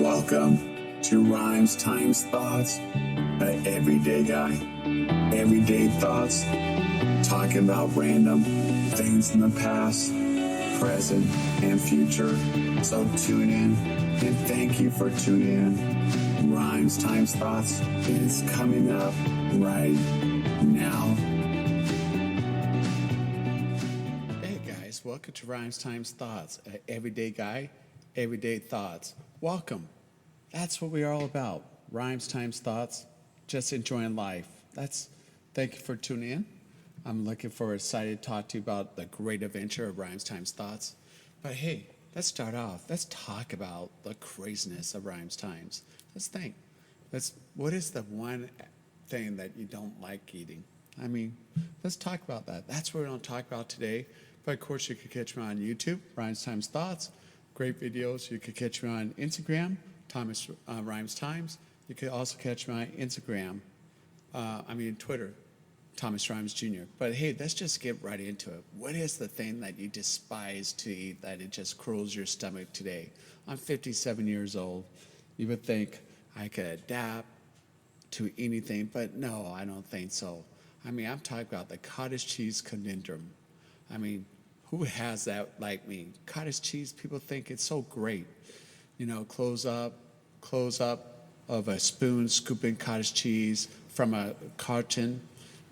Welcome to Rhymes Times Thoughts, an everyday guy, everyday thoughts, talking about random things in the past, present, and future. So tune in, and thank you for tuning in. Rhymes Times Thoughts is coming up right now. Hey guys, welcome to Rhymes Times Thoughts, an everyday guy, everyday thoughts. Welcome. That's what we're all about. Rhymes times thoughts, just enjoying life. Thank you for tuning in. I'm looking forward, excited to talk to you about the great adventure of Rhymes times thoughts. But hey, let's start off. Let's talk about the craziness of Rhymes times. Let's think. What is the one thing that you don't like eating? I mean, let's talk about that. That's what we're going to talk about today. But of course, you could catch me on YouTube, Rhymes times thoughts. Great videos. You could catch me on Instagram, Thomas Rhymes Times. You could also catch me on Instagram, Twitter, Thomas Rhymes Jr. But hey, let's just get right into it. What is the thing that you despise to eat that it just cruels your stomach today? I'm 57 years old. You would think I could adapt to anything, but no, I don't think so. I'm talking about the cottage cheese conundrum. Who has that like me? Cottage cheese, people think it's so great. You know, close up of a spoon, scooping cottage cheese from a carton.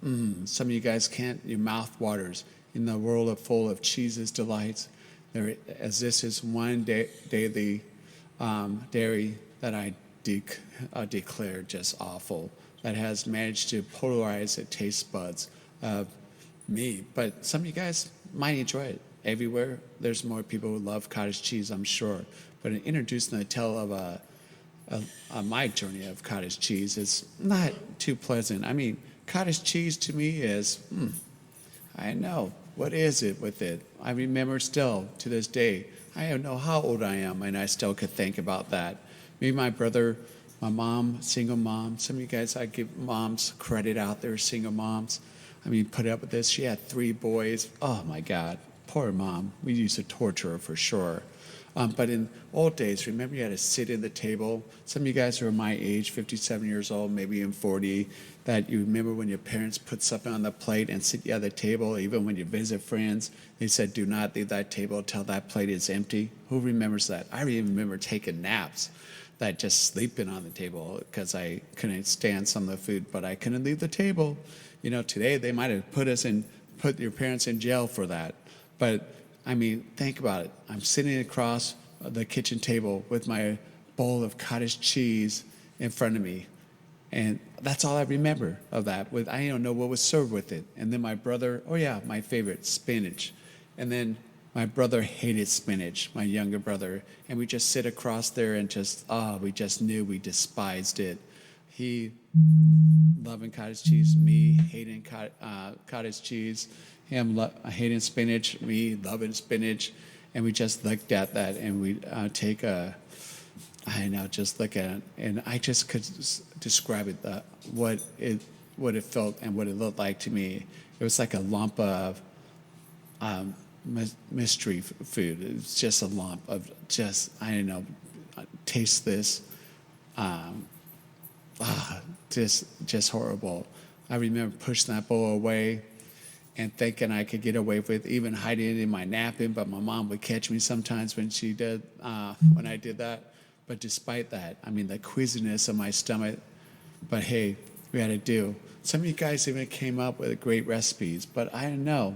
Some of you guys can't, your mouth waters. In the world full of cheeses delights, as this is one daily dairy that I declare just awful, that has managed to polarize the taste buds of me. But some of you guys might enjoy it. Everywhere, there's more people who love cottage cheese, I'm sure. But in introducing the tale of my journey of cottage cheese, it's not too pleasant. Cottage cheese to me is, I know, what is it with it? I remember still, to this day, I don't know how old I am, and I still could think about that. Me, my brother, my mom, single mom. Some of you guys, I give moms credit out there, single moms. Put up with this. She had 3 boys. Oh, my God. Poor mom. We used to torture her for sure. But in old days, remember you had to sit at the table. Some of you guys are my age, 57 years old, maybe in 40, that you remember when your parents put something on the plate and sit you at the table, even when you visit friends, they said, do not leave that table until that plate is empty. Who remembers that? I even remember taking naps, that just sleeping on the table because I couldn't stand some of the food, but I couldn't leave the table. You know, today they might have put your parents in jail for that. But think about it. I'm sitting across the kitchen table with my bowl of cottage cheese in front of me. And that's all I remember of that. I don't know what was served with it. And then my brother, my favorite, spinach. And then my brother hated spinach, my younger brother. And we just sit across there and we just knew we despised it. He loving cottage cheese, me hating cottage cheese, him hating spinach, me loving spinach, and we just looked at that and we just look at it, and I just could describe it, what it felt and what it looked like to me. It was like a lump of mystery food. It was just a lump of tasteless. Just horrible. I remember pushing that bowl away and thinking I could get away with even hiding it in my napkin, but my mom would catch me sometimes when I did that. But despite that, the queasiness of my stomach, but hey, we had to do. Some of you guys even came up with great recipes, but I don't know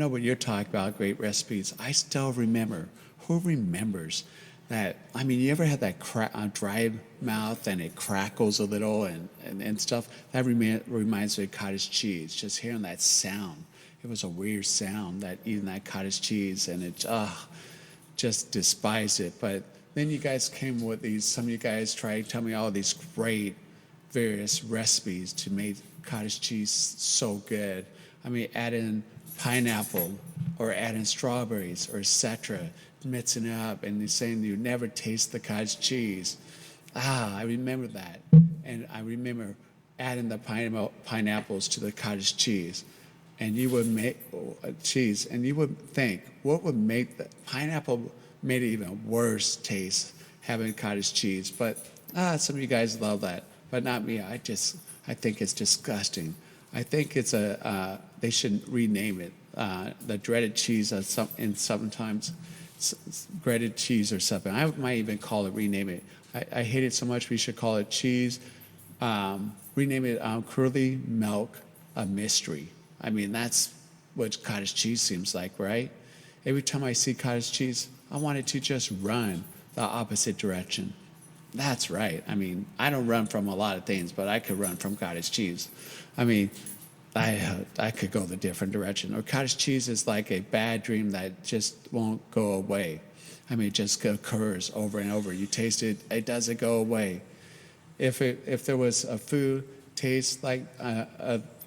what you're talking about, great recipes. I still remember. Who remembers that? You ever had that dry mouth and it crackles a little and stuff? That reminds me of cottage cheese. Just hearing that sound. It was a weird sound, that eating that cottage cheese, and it just despised it. But then you guys came with these. Some of you guys tried to tell me all these great various recipes to make cottage cheese so good. Adding pineapple or adding strawberries or etc., mixing it up, and saying you never taste the cottage cheese. I remember that. And I remember adding the pineapples to the cottage cheese. And you would make cheese, and you would think, what would make the pineapple made it even worse taste? having cottage cheese. But some of you guys love that, but not me. I think it's disgusting. I think it's they should rename it the dreaded cheese and sometimes breaded cheese or something. I might even call it, rename it. I hate it so much we should call it cheese. Rename it curly milk, a mystery. I mean, that's what cottage cheese seems like, right? Every time I see cottage cheese, I want it to just run the opposite direction. That's right. I mean, I don't run from a lot of things, but I could run from cottage cheese. I mean, I could go the different direction. Or cottage cheese is like a bad dream that just won't go away. I mean, it just occurs over and over. You taste it, it doesn't go away. If there was a food taste like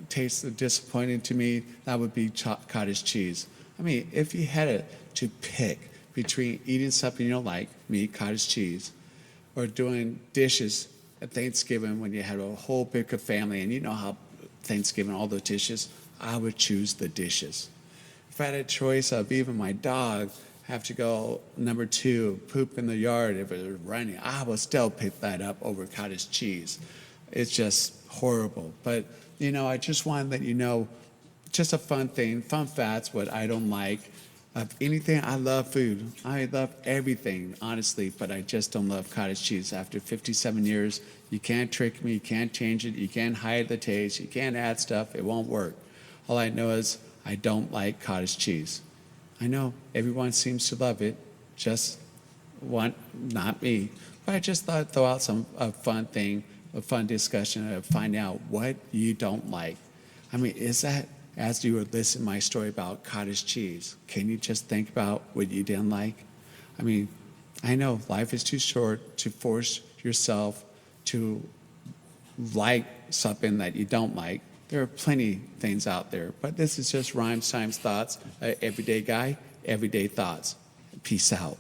taste disappointing to me, that would be cottage cheese. I mean, if you had to pick between eating something you don't like, me, cottage cheese, or doing dishes at Thanksgiving when you had a whole big family, and you know how Thanksgiving, all the dishes, I would choose the dishes. If I had a choice of even my dog have to go number 2, poop in the yard if it was running, I would still pick that up over cottage cheese. It's just horrible. But, you know, I just want to let you know, just a fun thing, fun facts, what I don't like. Of anything, I love food. I love everything, honestly, but I just don't love cottage cheese. After 57 years, you can't trick me, you can't change it, you can't hide the taste, you can't add stuff, it won't work. All I know is I don't like cottage cheese. I know everyone seems to love it, just not me. But I just thought I'd throw out a fun thing, a fun discussion, to find out what you don't like. I mean, is that, as you were listening to my story about cottage cheese, can you just think about what you didn't like? I mean, I know life is too short to force yourself to like something that you don't like. There are plenty of things out there, but this is just Rhymes Times Thoughts, everyday guy, everyday thoughts. Peace out.